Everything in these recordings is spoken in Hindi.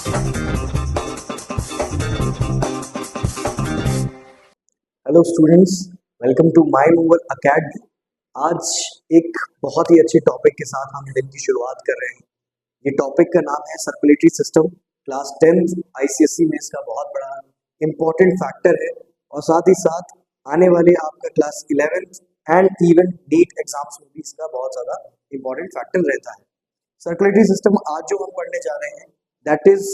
Hello students, welcome to my mover academy. आज एक बहुत ही अच्छे टॉपिक के साथ हम दिन की शुरुआत कर रहे हैं। ये टॉपिक का नाम है circulatory system. Class 10th ICSE में इसका बहुत बड़ा इम्पोर्टेंट फैक्टर है और साथ ही साथ आने वाले आपका class 11th and even NEET exams में भी इसका बहुत ज़्यादा इम्पोर्टेंट फैक्टर रहता है। सर्कुलेटरी सिस्टम आज जो हम पढ़ने जा रहे हैं that is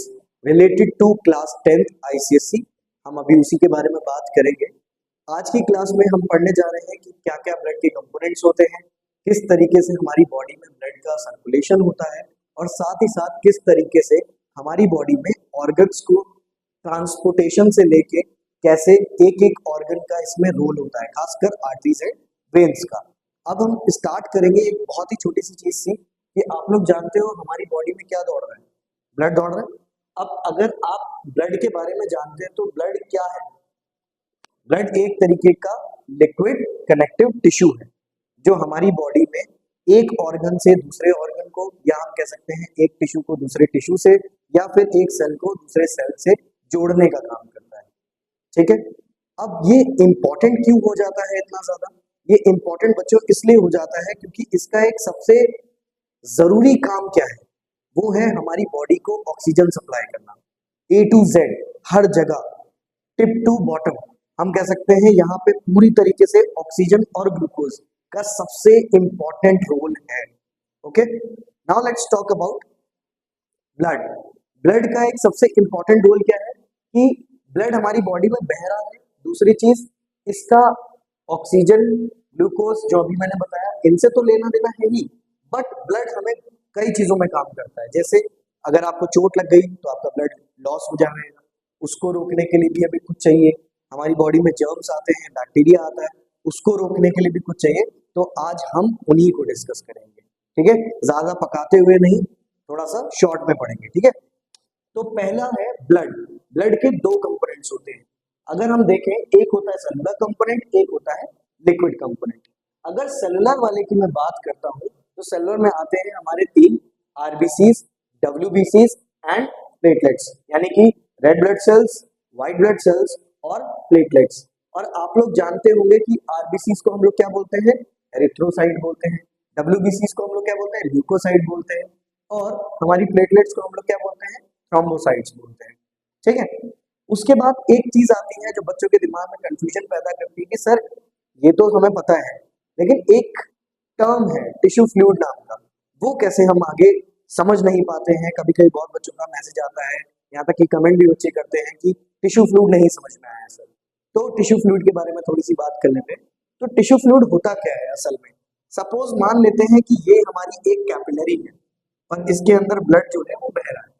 related to class 10th ICSE. हम अभी उसी के बारे में बात करेंगे। आज की क्लास में हम पढ़ने जा रहे हैं कि क्या क्या ब्लड के कंपोनेंट्स होते हैं, किस तरीके से हमारी बॉडी में ब्लड का सर्कुलेशन होता है और साथ ही साथ किस तरीके से हमारी बॉडी में ऑर्गन्स को ट्रांसपोर्टेशन से लेके कैसे एक एक ऑर्गन का इसमें रोल होता है, खासकर आर्टरीज एंड वेन्स का। अब हम स्टार्ट करेंगे एक बहुत ही छोटी सी चीज से कि आप लोग जानते हो हमारी बॉडी में क्या दौड़ रहा है, ब्लड दौड़ रहा है। अब अगर आप ब्लड के बारे में जानते हैं तो ब्लड क्या है? ब्लड एक तरीके का लिक्विड कनेक्टिव टिश्यू है जो हमारी बॉडी में एक ऑर्गन से दूसरे ऑर्गन को, या हम कह सकते हैं एक टिश्यू को दूसरे टिश्यू से, या फिर एक सेल को दूसरे सेल से जोड़ने का काम करता है। ठीक है, अब ये इंपॉर्टेंट क्यों हो जाता है इतना ज्यादा? ये इंपॉर्टेंट बच्चों इसलिए हो जाता है क्योंकि इसका एक सबसे जरूरी काम क्या है? वो है हमारी बॉडी को ऑक्सीजन सप्लाई करना, ए टू जेड, हर जगह, टिप टू बॉटम। हम कह सकते हैं यहाँ पे पूरी तरीके से ऑक्सीजन और ग्लूकोज का सबसे इंपॉर्टेंट रोल है। Okay, now let's talk about blood. Blood का एक सबसे इंपॉर्टेंट रोल क्या है कि ब्लड हमारी बॉडी में बह रहा है। दूसरी चीज, इसका ऑक्सीजन, ग्लूकोज जो अभी मैंने बताया, इनसे तो लेना देना है ही, बट ब्लड हमें कई चीजों में काम करता है। जैसे अगर आपको चोट लग गई तो आपका ब्लड लॉस हो जाएगा, उसको रोकने के लिए भी अभी कुछ चाहिए। हमारी बॉडी में जर्म्स आते हैं, बैक्टीरिया आता है, उसको रोकने के लिए भी कुछ चाहिए। तो आज हम उन्हीं को डिस्कस करेंगे। ठीक है, ज्यादा पकाते हुए नहीं, थोड़ा सा शॉर्ट में पढ़ेंगे। ठीक है, तो पहला है ब्लड। ब्लड के दो कंपोनेंट्स होते हैं। अगर हम देखें, एक होता है सेलुलर कंपोनेंट, एक होता है लिक्विड कंपोनेंट। अगर सेलुलर वाले की मैं बात करता हूं तो सेलुलर में आते हैं हमारे तीन, आरबीसीज, डब्ल्यूबीसीज एंड प्लेटलेट्स, यानी कि red blood cells, white blood cells और प्लेटलेट्स। और आप लोग जानते होंगे कि आरबीसीज को हम लोग क्या बोलते हैं? एरिथ्रोसाइट बोलते हैं। डब्ल्यूबीसीज को हम लोग क्या बोलते हैं? ल्यूकोसाइट बोलते हैं। और हमारी प्लेटलेट्स को हम लोग क्या बोलते हैं? थ्रोम्बोसाइट्स बोलते हैं। ठीक है, उसके बाद एक चीज आती है जो बच्चों के दिमाग में कंफ्यूजन पैदा करती है कि सर ये तो हमें पता है, लेकिन एक टर्म है टिश्यू फ्लूइड नाम का, वो कैसे हम आगे समझ नहीं पाते हैं। कभी कभी बहुत बच्चों का मैसेज आता है, यहाँ तक कि कमेंट भी बच्चे करते हैं कि टिश्यू फ्लूइड नहीं समझ में आया सर। तो टिश्यू फ्लूइड के बारे में थोड़ी सी बात कर लेते हैं। तो टिश्यू फ्लूइड होता क्या है असल में? सपोज मान लेते हैं कि ये हमारी एक कैपिलरी है और इसके अंदर ब्लड जो है वो बह रहा है।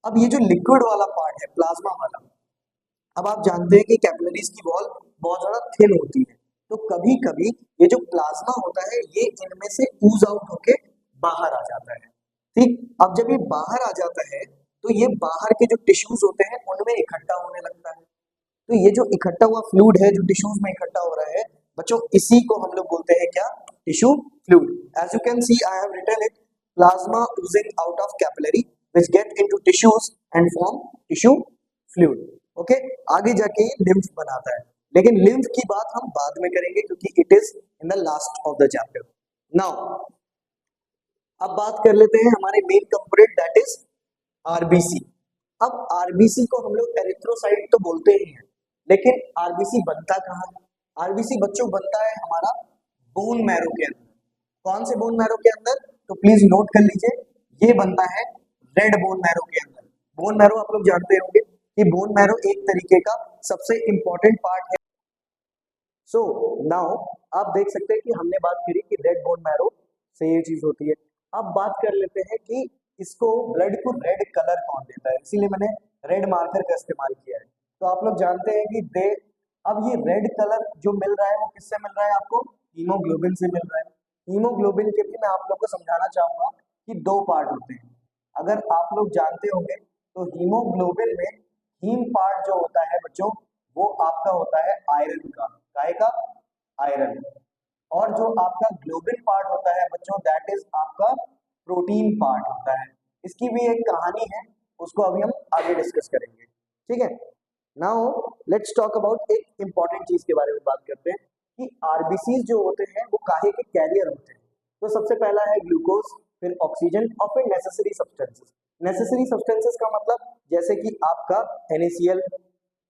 अब ये जो लिक्विड वाला पार्ट है, प्लाज्मा वाला, अब आप जानते हैं कि कैपिलरीज की वॉल बहुत ज्यादा थिन होती है, तो कभी कभी ये जो प्लाज्मा होता है ये इनमें से ऊज आउट होके बाहर आ जाता है। ठीक, अब जब ये बाहर आ जाता है तो ये बाहर के जो टिश्यूज होते हैं उनमें इकट्ठा होने लगता है। तो ये जो इकट्ठा हुआ फ्लूइड है जो टिश्यूज में इकट्ठा हो रहा है बच्चों, इसी को हम लोग बोलते हैं क्या? Tissue fluid. As you can see I have written it, plasma oozing out of capillary which get into tissues and form tissue fluid। Okay, आगे जाके ये लिम्फ बनाता है, लेकिन लिम्फ की बात हम बाद में करेंगे क्योंकि it is in the last of the chapter. Now अब बात कर लेते हैं हमारे main component that is RBC. अब आरबीसी को हम लोग एरिथ्रोसाइट तो बोलते ही हैं, लेकिन आरबीसी बनता कहाँ है? आरबीसी बच्चों बनता है हमारा बोन मैरो के अंदर। कौन से बोन मैरो के अंदर? तो प्लीज नोट कर लीजिए, ये बनता है रेड बोन मैरो के अंदर। बोन मैरो आप लोग जानते होंगे कि बोन मैरो एक तरीके का सबसे इंपॉर्टेंट पार्ट है। सो नाउ आप देख सकते हैं कि हमने बात करी कि रेड बोन मैरो से ये चीज होती है। अब बात कर लेते हैं कि इसको, ब्लड को रेड कलर कौन देता है, इसीलिए मैंने रेड मार्कर का इस्तेमाल किया है। तो आप लोग जानते हैं कि दे, अब ये रेड कलर जो मिल रहा है वो किससे मिल रहा है आपको? हीमोग्लोबिन से मिल रहा है। हीमोग्लोबिन के भी मैं आप लोग को समझाना चाहूंगा कि दो पार्ट होते हैं। अगर आप लोग जानते होंगे तो हीमोग्लोबिन में हीम पार्ट जो होता है बच्चों, वो आपका होता है आयरन का। काय का? आयरन। और जो आपका ग्लोबिन पार्ट होता है बच्चों, दैट इज आपका प्रोटीन पार्ट होता है। इसकी भी एक कहानी है, उसको अभी हम आगे डिस्कस करेंगे, ठीक है। नाउ लेट्स टॉक अबाउट एक इंपॉर्टेंट चीज के बारे में बात करते हैं कि आरबीसी जो होते हैं वो काहे के कैरियर होते हैं। तो सबसे पहला है ग्लूकोज, फिर ऑक्सीजन और फिर नेसेसरी सब्सटेंसेस। नेसेसरी सब्सटेंसेस का मतलब जैसे कि आपका NaCl,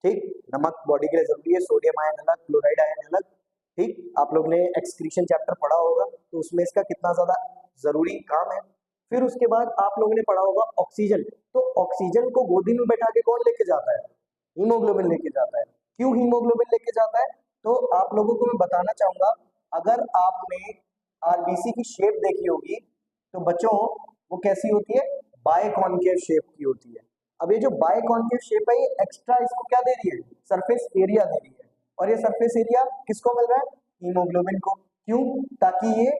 ठीक, नमक बॉडी के लिए जरूरी है, सोडियम आयन अलग, क्लोराइड आयन अलग, ठीक। आप लोग ने एक्सक्रीशन चैप्टर पढ़ा होगा तो उसमें इसका कितना ज्यादा जरूरी काम है। फिर उसके बाद आप लोगों ने पढ़ा होगा ऑक्सीजन। तो ऑक्सीजन को गोदी में बैठा के कौन लेके जाता है? हीमोग्लोबिन लेके जाता है। क्यों हीमोग्लोबिन लेके जाता है? तो आप लोगों को मैं बताना चाहूंगा, अगर आपने आरबीसी की शेप देखी होगी तो बच्चों वो कैसी होती है? बायकॉन्केव शेप की होती है। अब ये जो बायकॉन्केव शेप है ये एक्स्ट्रा इसको क्या दे रही है? सरफेस एरिया दे रही है। और ये सरफेस एरिया किसको मिल रहा है? हीमोग्लोबिन को। क्यों? ताकि ये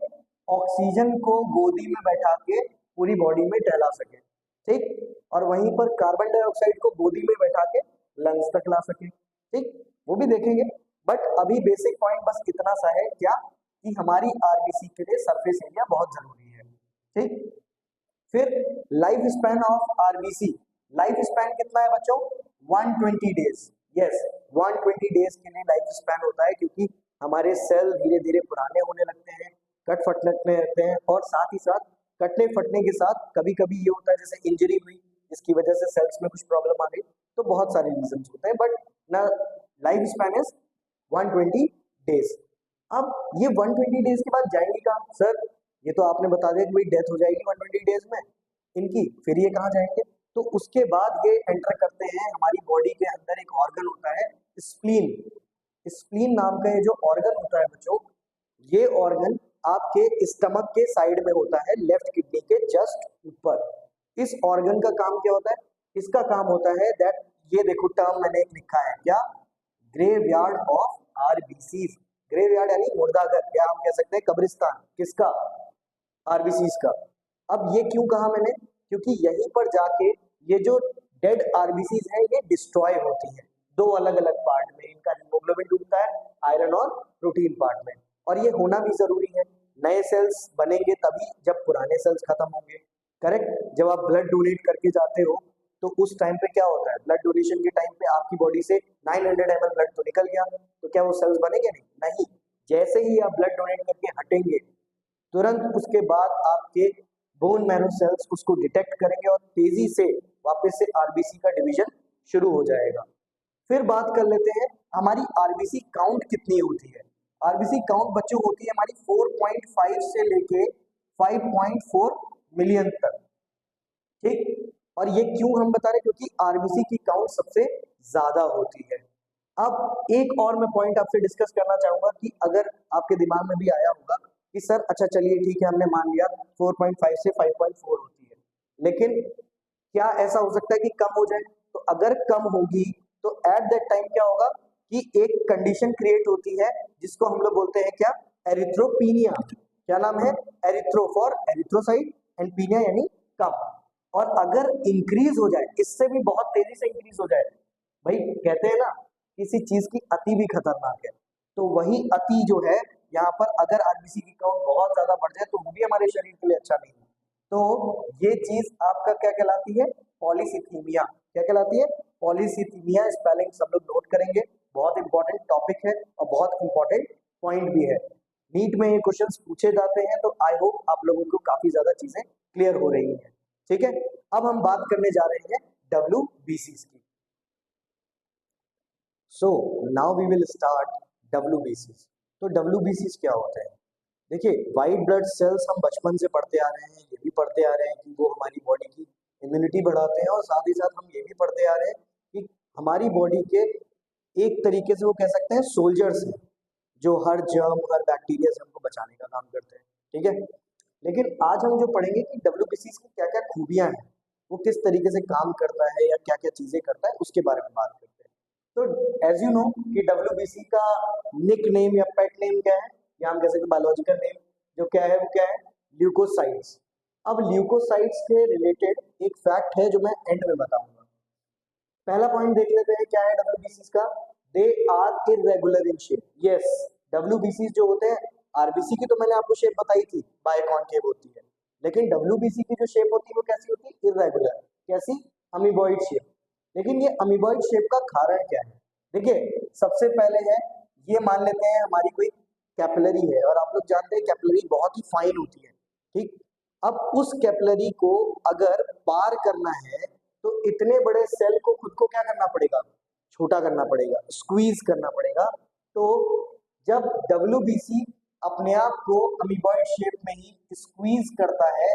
ऑक्सीजन को गोदी में बैठा के पूरी बॉडी में टहला सके, ठीक। और वहीं पर कार्बन डाइऑक्साइड को गोदी में बैठा के लंग्स तक ला सके, ठीक। वो भी देखेंगे, बट अभी बेसिक पॉइंट बस इतना सा है क्या कि हमारी आरबीसी के लिए सरफेस एरिया बहुत जरूरी है, ठीक। फिर life span of RBC, life span कितना है बच्चों? 120 डेज। यस, 120 डेज के लिए लाइफ स्पैन होता है, क्योंकि हमारे सेल धीरे धीरे पुराने होने लगते हैं, कट फटने लगते हैं, और साथ ही साथ कटने फटने के साथ कभी कभी ये होता है जैसे इंजरी हुई जिसकी वजह से सेल्स में कुछ प्रॉब्लम आ गई, तो बहुत सारे रीजन होते हैं, बट ना लाइफ स्पैन इज 120 डेज। अब ये 120 डेज के बाद जाएंगे कहाँ सर? ये तो आपने बता दिया कि भाई डेथ हो जाएगी 120 डेज में इनकी, फिर ये कहाँ जाएंगे? तो उसके बाद ये एंटर करते हैं हमारी बॉडी के अंदर, एक ऑर्गन होता है स्प्लीन। स्प्लीन नाम का ये जो ऑर्गन होता है बच्चों, ये ऑर्गन आपके स्टमक के साइड में होता है, लेफ्ट किडनी के जस्ट ऊपर। इस ऑर्गन का काम क्या होता है? इसका काम होता है दैट, ये देखो टर्म मैंने एक लिखा है क्या? Graveyard of RBC. ग्रेवयार्ड यानी मुर्दाघर, या हम कह सकते हैं कब्रिस्तान। किसका? आरबीसी का। अब ये क्यों कहा मैंने? क्योंकि यहीं पर जाके ये जो डेड आरबीसी है ये डिस्ट्रॉय होती है दो अलग अलग पार्ट में। इनका हीमोग्लोबिन डूबता है आयरन और प्रोटीन पार्ट में, और ये होना भी जरूरी है। नए सेल्स बनेंगे तभी जब पुराने सेल्स खत्म होंगे, करेक्ट। जब आप ब्लड डोनेट करके जाते हो तो उस टाइम पे क्या होता है? ब्लड डोनेशन के टाइम पे आपकी बॉडी से 900 ml ब्लड तो निकल गया, तो क्या वो सेल्स बनेंगे? नहीं। जैसे ही आप ब्लड डोनेट करके हटेंगे तुरंत उसके बाद आपके बोन मैरो सेल्स उसको डिटेक्ट करेंगे और तेजी से वापस से आरबीसी का डिवीजन शुरू हो जाएगा। फिर बात कर लेते हैं हमारी आरबीसी काउंट कितनी होती है। आरबीसी काउंट बच्चों होती है हमारी 4.5 से लेके 5.4 मिलियन तक, ठीक। और ये क्यों हम बता रहे हैं? क्योंकि आरबीसी की काउंट सबसे ज्यादा होती है। अब एक और मैं पॉइंट आपसे डिस्कस करना चाहूंगा कि अगर आपके दिमाग में भी आया होगा कि सर अच्छा चलिए ठीक है हमने मान लिया 4.5 से 5.4 होती है, लेकिन क्या ऐसा हो सकता है कि कम हो जाए? तो अगर कम होगी तो एट दैट टाइम क्या होगा कि एक कंडीशन क्रिएट होती है जिसको हम लोग बोलते हैं क्या? एरिथ्रोपीनिया। क्या नाम है? एरिथ्रो फॉर एरिथ्रोसाइट एंड पीनिया यानी कम। और अगर इंक्रीज हो जाए, इससे भी बहुत तेजी से इंक्रीज हो जाए, भाई कहते हैं ना किसी चीज की अति भी खतरनाक है, तो वही अति जो है यहाँ पर, अगर आरबीसी की काउंट बहुत ज्यादा बढ़ जाए तो वो भी हमारे शरीर के लिए अच्छा नहीं है। तो ये चीज आपका क्या कहलाती है? पॉलीसिथीमिया। क्या कहलाती है? पॉलीसिथीमिया। स्पेलिंग सब लोग नोट करेंगे, बहुत इंपॉर्टेंट टॉपिक है और बहुत इंपॉर्टेंट पॉइंट भी है। नीट में ये क्वेश्चंस पूछे जाते हैं, तो आई होप आप लोगों को काफी ज्यादा चीजें क्लियर हो रही हैं, ठीक है। अब हम बात करने जा रहे हैं WBC की। So now we will start WBC। तो WBC क्या होते हैं? देखिए, वाइट ब्लड सेल्स हम बचपन से पढ़ते आ रहे हैं, ये भी पढ़ते आ रहे हैं कि वो हमारी बॉडी की इम्यूनिटी बढ़ाते हैं, और साथ ही साथ हम ये भी पढ़ते आ रहे हैं कि हमारी बॉडी के एक तरीके से वो कह सकते हैं सोल्जर्स हैं, जो हर जर्म हर बैक्टीरिया से हमको बचाने का काम करते हैं, ठीक है। लेकिन आज हम जो पढ़ेंगे कि WBC की क्या क्या खूबियां हैं, वो किस तरीके से काम करता है या क्या क्या चीजें करता है, उसके बारे में बात करते हैं। तो एज यू नो कि WBC का निक नेम या पेट नेम क्या है, या हम कह सकते हैं बायोलॉजिकल नेम जो क्या है वो क्या है? ल्यूकोसाइट्स। अब ल्यूकोसाइट्स के रिलेटेड एक फैक्ट है जो मैं एंड में बताऊंगा। पहला पॉइंट देख लेते हैं क्या है WBC का। They are irregular in shape. Yes, WBC जो होते हैं, आरबीसी की तो मैंने आपको शेप बताई थी, बायकॉन्केव होती है, लेकिन WBC की जो शेप होती है वो कैसी होती है? इरेगुलर। कैसी? Amoeboid shape. लेकिन ये अमीबॉइड शेप का कारण क्या है? देखिए, सबसे पहले है, ये मान लेते हैं हमारी कोई कैपिलरी है, और आप लोग जानते हैं कैपिलरी बहुत ही फाइन होती है, ठीक। अब उस कैपिलरी को अगर पार करना है तो इतने बड़े सेल को खुद को क्या करना पड़ेगा? छोटा करना पड़ेगा, स्क्वीज करना पड़ेगा। तो जब WBC अपने आप को अमीबॉइड शेप में ही स्क्वीज करता है,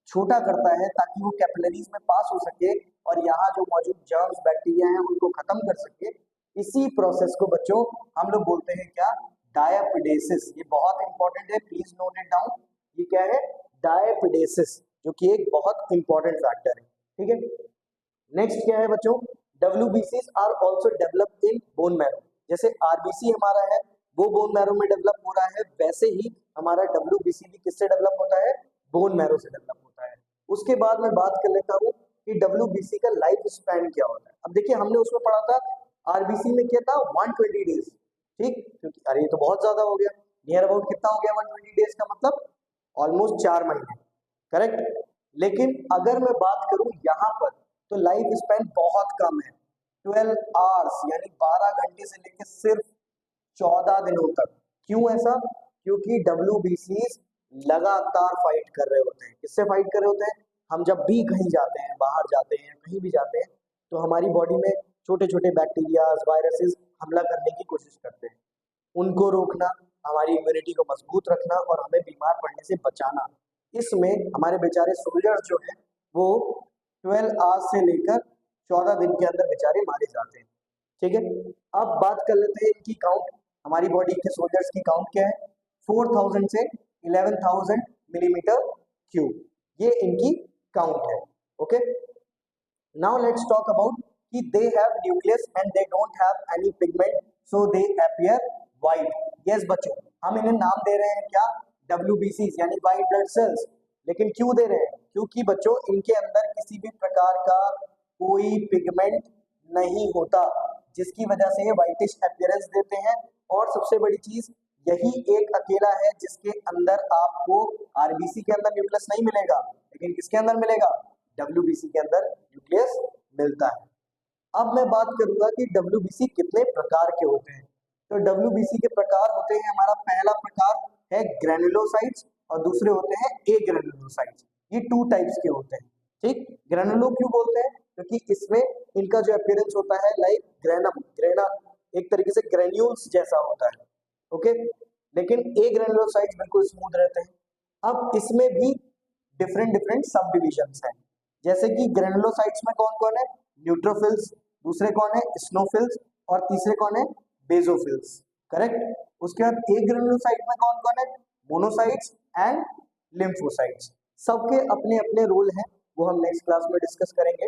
छोटा करता है, ताकि वो कैपिलरीज में पास हो सके और यहाँ जो मौजूद जर्म्स बैक्टीरिया हैं उनको खत्म कर सके, इसी प्रोसेस को बच्चों हम लोग बोलते हैं क्या? डायापिडेसिस। ये बहुत इंपॉर्टेंट है, प्लीज नोट इट डाउन। ये क्या है? डायापिडेसिस, जो कि एक बहुत इंपॉर्टेंट फैक्टर है, ठीक है। नेक्स्ट क्या है बच्चों? WBCs are also developed in bone marrow. जैसे RBC हमारा है वो बोन मैरो में डेवलप हो रहा है, वैसे ही हमारा WBC भी किससे डेवलप होता है? बोन मैरो से डेवलप होता है। उसके बाद मैं बात कर लेता हूँ कि WBC का लाइफ स्पैन क्या होता है। अब देखिए, हमने उसमें पढ़ा था RBC में क्या था? 120 डेज, ठीक। क्योंकि अरे ये तो बहुत ज्यादा हो गया, नियर अबाउट कितना हो गया 120 डेज का मतलब? ऑलमोस्ट 4 महीने, करेक्ट। लेकिन अगर मैं बात करूं यहाँ पर, तो लाइफ स्पैन बहुत कम है, 12 आवर्स, यानी 12 घंटे से लेकर सिर्फ 14 दिनों तक। क्यों ऐसा? क्योंकि WBCs लगातार फाइट कर रहे होते हैं। किससे फाइट कर रहे होते हैं? हम जब भी कहीं जाते हैं, बाहर जाते हैं, कहीं भी जाते हैं, तो हमारी बॉडी में छोटे छोटे बैक्टीरियाज, वायरसेस हमला करने की कोशिश करते हैं। उनको रोकना, हमारी इम्यूनिटी को मजबूत रखना और हमें बीमार पड़ने से बचाना, इसमें हमारे बेचारे सोल्जर्स जो हैं वो 12 आवर्स से लेकर 14 दिन के अंदर बेचारे मारे जाते हैं, ठीक है। अब बात कर लेते हैं इनकी काउंट। हमारी बॉडी के सोल्जर्स की काउंट क्या है? 4000 से 11,000 मिलीमीटर क्यूब, ये इनकी काउंट है, okay. Now let's talk about कि they have nucleus and they don't have any pigment, so they appear white. Yes बच्चों, हम इन्हें नाम दे रहे हैं क्या? WBCs यानी white blood cells। लेकिन क्यों दे रहे हैं? क्योंकि बच्चों इनके अंदर किसी भी प्रकार का कोई पिगमेंट नहीं होता, जिसकी वजह से ये व्हाइटिश अपीयरेंस देते हैं। और सबसे बड़ी चीज, यही एक अकेला है जिसके अंदर आपको RBC के अंदर न्यूक्लियस नहीं मिलेगा, लेकिन किसके अंदर मिलेगा? WBC के अंदर न्यूक्लियस मिलता है। अब मैं बात करूंगा कि WBC कितने प्रकार के होते हैं। तो WBC के प्रकार होते हैं, हमारा पहला प्रकार है ग्रेनुलोसाइट्स और दूसरे होते हैं एग्रेनुलोसाइट्स। ये 2 टाइप्स के होते हैं, ठीक। ग्रेनुलो क्यों बोलते हैं? क्योंकि इसमें इनका जो अपीयरेंस होता है लाइक ग्रेना, एक तरीके से ग्रेन्यूल्स जैसा होता है, ओके। लेकिन एग्रेनुलोसाइट्स बिल्कुल स्मूथ रहते हैं। अब इसमें भी डिफरेंट डिफरेंट सब डिविजन्स हैं, जैसे कि ग्रेनुलोसाइट्स में कौन कौन है? न्यूट्रोफिल्स, दूसरे कौन है? स्नोफिल्स, और तीसरे कौन है? Basophils, correct. उसके बाद एक ग्रेनुलोसाइट में कौन कौन है? Monocytes and lymphocytes. सबके अपने अपने रोल हैं, वो हम नेक्स्ट क्लास में डिस्कस करेंगे।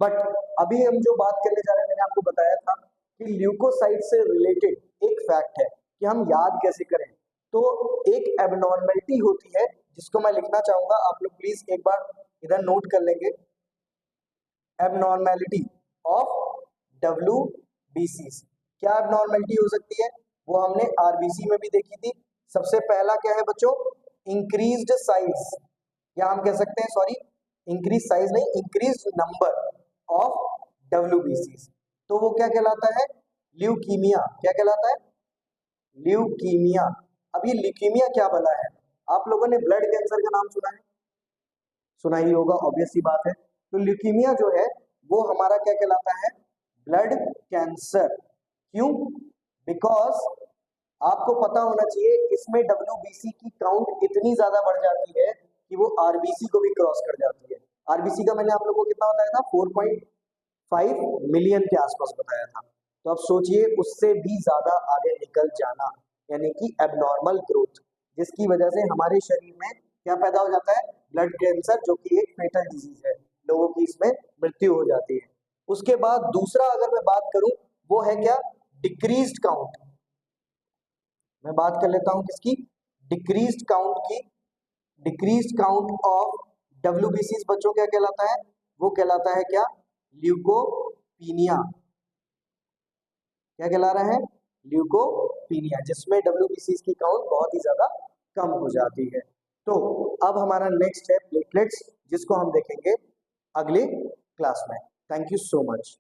बट अभी हम जो बात करने जा रहे हैं, मैंने आपको बताया था कि ल्यूकोसाइट से रिलेटेड एक फैक्ट है कि हम याद कैसे करें। तो एक एबनॉर्मेलिटी होती है जिसको मैं लिखना चाहूंगा, आप लोग प्लीज एक बार इधर नोट कर लेंगे। Abnormality of WBCs। क्या एबनॉर्मेलिटी हो सकती है? वो हमने RBC में भी देखी थी। सबसे पहला क्या है बच्चों? इंक्रीज्ड साइज, या हम कह सकते हैं, सॉरी, इंक्रीज साइज नहीं, इंक्रीज नंबर ऑफ WBCs। तो वो क्या कहलाता है? ल्यूकीमिया। क्या कहलाता है? ल्यूकीमिया। अब ये ल्यूकीमिया क्या भला है? आप लोगों ने ब्लड कैंसर का नाम सुना है? सुना ही होगा, ऑब्वियस सी बात है। तो ल्यूकीमिया जो है वो हमारा क्या कहलाता है? Blood cancer. क्यों? बिकॉज आपको पता होना चाहिए, इसमें WBC की काउंट इतनी ज्यादा बढ़ जाती है कि वो RBC को भी क्रॉस कर जाती है। RBC का मैंने आप लोगों को कितना बताया था? 4.5 मिलियन के आसपास बताया था। तो अब सोचिए, उससे भी ज्यादा आगे निकल जाना, यानी कि एबनॉर्मल ग्रोथ, जिसकी वजह से हमारे शरीर में क्या पैदा हो जाता है? ब्लड कैंसर, जो कि एक फेटल डिजीज है, लोगों की इसमें मृत्यु हो जाती है। उसके बाद दूसरा अगर मैं बात करूं, वो है क्या? Decreased count. मैं बात कर लेता हूं किसकी? डिक्रीज्ड काउंट की। डिक्रीज्ड काउंट ऑफ WBCs बच्चों क्या कहलाता है? वो कहलाता है क्या? ल्यूकोपीनिया। क्या कहला रहा है? ल्यूकोपीनिया, जिसमें WBCs की काउंट बहुत ही ज्यादा कम हो जाती है। तो अब हमारा नेक्स्ट है प्लेटलेट्स, जिसको हम देखेंगे अगले क्लास में। Thank you so much.